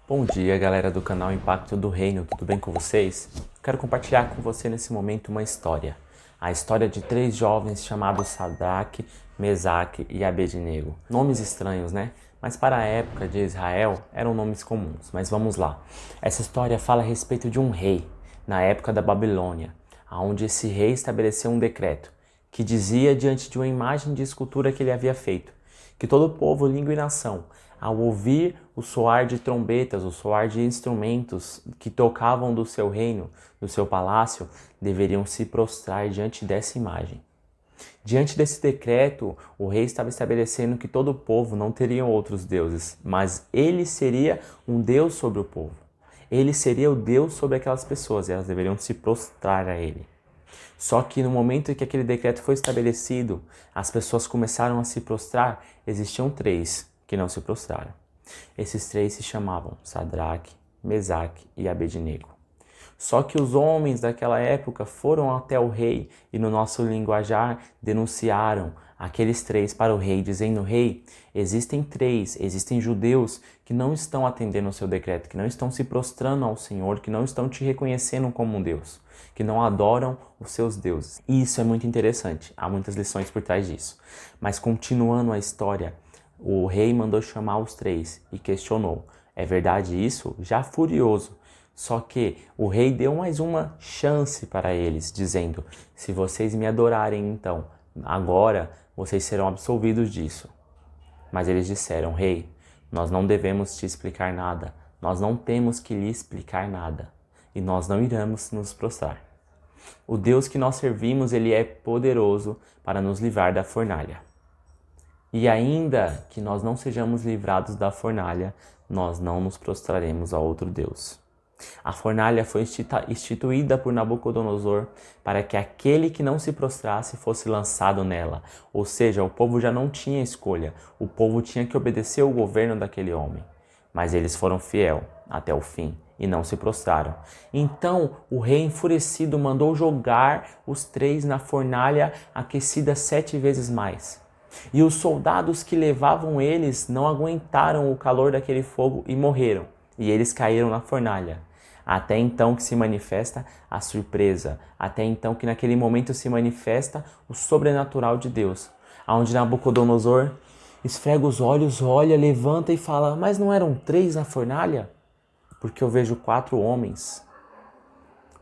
Bom dia, galera do canal Impacto do Reino, tudo bem com vocês? Quero compartilhar com você nesse momento uma história. A história de 3 jovens chamados Sadraque, Mesaque e Abednego. Nomes estranhos, né? Mas para a época de Israel eram nomes comuns. Mas vamos lá. Essa história fala a respeito de um rei, na época da Babilônia, onde esse rei estabeleceu um decreto que dizia, diante de uma imagem de escultura que ele havia feito, que todo povo, língua e nação, ao ouvir o soar de trombetas, o soar de instrumentos que tocavam do seu reino, do seu palácio, deveriam se prostrar diante dessa imagem. Diante desse decreto, o rei estava estabelecendo que todo o povo não teria outros deuses, mas ele seria um Deus sobre o povo. Ele seria o Deus sobre aquelas pessoas e elas deveriam se prostrar a ele. Só que no momento em que aquele decreto foi estabelecido, as pessoas começaram a se prostrar, existiam 3 que não se prostraram. Esses 3 se chamavam Sadraque, Mesaque e Abednego. Só que os homens daquela época foram até o rei e no nosso linguajar denunciaram aqueles 3 para o rei, dizendo: rei, existem judeus que não estão atendendo ao seu decreto, que não estão se prostrando ao Senhor, que não estão te reconhecendo como um Deus, que não adoram os seus deuses. E isso é muito interessante, há muitas lições por trás disso. Mas continuando a história, o rei mandou chamar os 3 e questionou: é verdade isso? Já furioso. Só que o rei deu mais uma chance para eles, dizendo: se vocês me adorarem então, agora vocês serão absolvidos disso. Mas eles disseram: rei, nós não devemos te explicar nada, nós não temos que lhe explicar nada, e nós não iremos nos prostrar. O Deus que nós servimos, ele é poderoso para nos livrar da fornalha. E ainda que nós não sejamos livrados da fornalha, nós não nos prostraremos a outro Deus. A fornalha foi instituída por Nabucodonosor para que aquele que não se prostrasse fosse lançado nela. Ou seja, o povo já não tinha escolha, o povo tinha que obedecer ao governo daquele homem. Mas eles foram fiel até o fim e não se prostraram. Então o rei enfurecido mandou jogar os 3 na fornalha aquecida 7 vezes mais. E os soldados que levavam eles não aguentaram o calor daquele fogo e morreram. E eles caíram na fornalha. Até então que se manifesta a surpresa. Até então que naquele momento se manifesta o sobrenatural de Deus. Onde Nabucodonosor esfrega os olhos, olha, levanta e fala: mas não eram 3 na fornalha? Porque eu vejo 4 homens.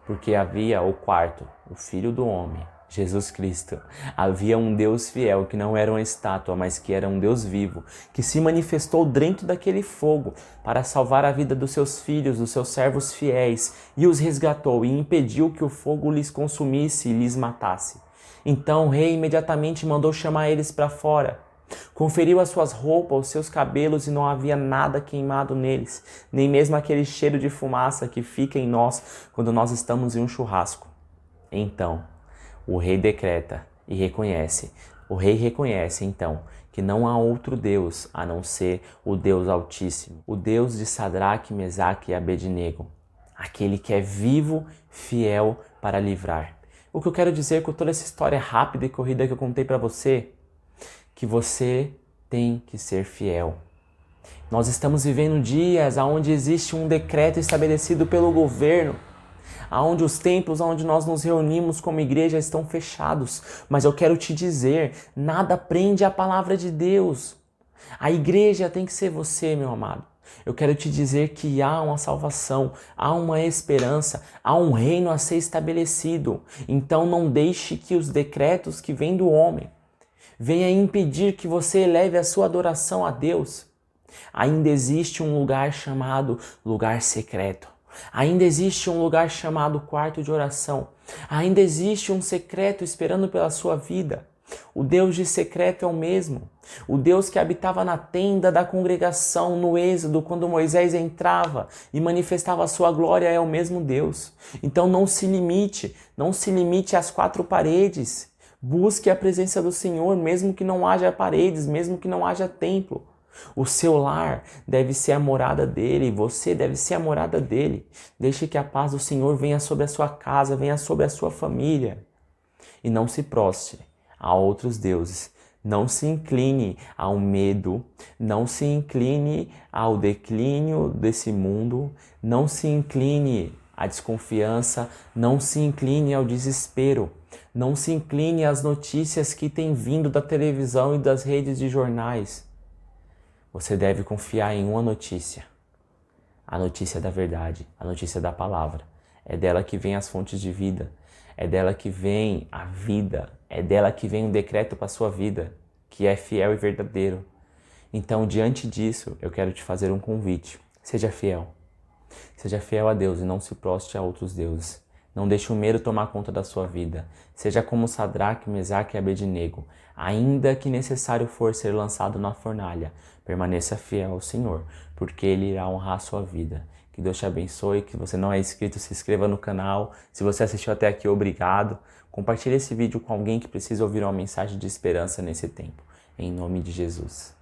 Porque havia o 4º, o Filho do Homem, Jesus Cristo. Havia um Deus fiel que não era uma estátua, mas que era um Deus vivo, que se manifestou dentro daquele fogo para salvar a vida dos seus filhos, dos seus servos fiéis, e os resgatou e impediu que o fogo lhes consumisse e lhes matasse. Então o rei imediatamente mandou chamar eles para fora. Conferiu as suas roupas, os seus cabelos, e não havia nada queimado neles, nem mesmo aquele cheiro de fumaça que fica em nós quando nós estamos em um churrasco. Então o rei decreta e reconhece. O rei reconhece, então, que não há outro Deus a não ser o Deus Altíssimo, o Deus de Sadraque, Mesaque e Abednego, aquele que é vivo, fiel para livrar. O que eu quero dizer com toda essa história rápida e corrida que eu contei para você, que você tem que ser fiel. Nós estamos vivendo dias onde existe um decreto estabelecido pelo governo, onde os templos onde nós nos reunimos como igreja estão fechados. Mas eu quero te dizer, nada prende a palavra de Deus. A igreja tem que ser você, meu amado. Eu quero te dizer que há uma salvação, há uma esperança, há um reino a ser estabelecido. Então não deixe que os decretos que vêm do homem venha impedir que você eleve a sua adoração a Deus. Ainda existe um lugar chamado lugar secreto. Ainda existe um lugar chamado quarto de oração. Ainda existe um secreto esperando pela sua vida. O Deus de secreto é o mesmo. O Deus que habitava na tenda da congregação no Êxodo, quando Moisés entrava e manifestava a sua glória, é o mesmo Deus. Então não se limite às 4 paredes. Busque a presença do Senhor, mesmo que não haja paredes, mesmo que não haja templo. O seu lar deve ser a morada dele, você deve ser a morada dele. Deixe que a paz do Senhor venha sobre a sua casa, venha sobre a sua família. E não se prostre a outros deuses. Não se incline ao medo, não se incline ao declínio desse mundo, não se incline à desconfiança, não se incline ao desespero, não se incline às notícias que têm vindo da televisão e das redes de jornais. Você deve confiar em uma notícia, a notícia da verdade, a notícia da palavra. É dela que vem as fontes de vida, é dela que vem a vida, é dela que vem um decreto para a sua vida, que é fiel e verdadeiro. Então, diante disso, eu quero te fazer um convite. Seja fiel. Seja fiel a Deus e não se proste a outros deuses. Não deixe o medo tomar conta da sua vida. Seja como Sadraque, Mesaque e Abednego. Ainda que necessário for ser lançado na fornalha, permaneça fiel ao Senhor, porque Ele irá honrar a sua vida. Que Deus te abençoe, que você não é inscrito, se inscreva no canal. Se você assistiu até aqui, obrigado. Compartilhe esse vídeo com alguém que precisa ouvir uma mensagem de esperança nesse tempo. Em nome de Jesus.